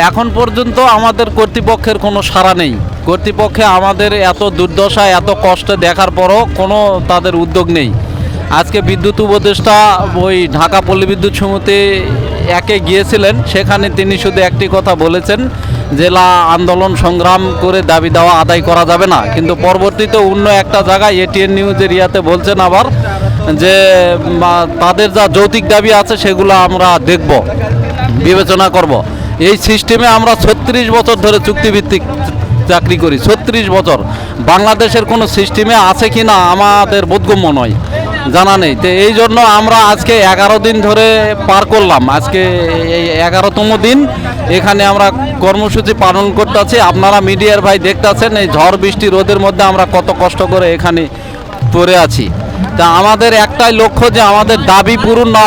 এখন পর্যন্ত আমাদের কর্তৃপক্ষের কোনো সাড়া নেই। কর্তৃপক্ষে আমাদের এত দুর্দশা এত কষ্ট দেখার পরও কোনো তাদের উদ্যোগ নেই। আজকে বিদ্যুৎ উপদেষ্টা ওই ঢাকা পল্লী বিদ্যুৎ সমিতি একে গিয়েছিলেন, সেখানে তিনি শুধু একটি কথা বলেছেন, জেলা আন্দোলন সংগ্রাম করে দাবি দেওয়া আদায় করা যাবে না। কিন্তু পরবর্তীতে অন্য একটা জায়গায় এটিএন নিউজের ইয়াতে বলছেন আবার যে তাদের যা যৌক্তিক দাবি আছে সেগুলো আমরা দেখব, বিবেচনা করব। এই সিস্টেমে আমরা 36 বছর ধরে চুক্তিভিত্তিক চাকরি করি, 36 বছর। বাংলাদেশের কোনো সিস্টেমে আছে কি না আমাদের বোধগম্য নয়, জানা নেই। তো এই জন্য আমরা আজকে 11 দিন ধরে পার করলাম। আজকে এই 11তম দিন এখানে আমরা কর্মসূচি পালন করতে আছি। আপনারা মিডিয়ার ভাই দেখতেছেন এই ঝড় বৃষ্টি রোদের মধ্যে আমরা কত কষ্ট করে এখানে পড়ে আছি। তা আমাদের একটাই লক্ষ্য যে আমাদের দাবি পূরণ না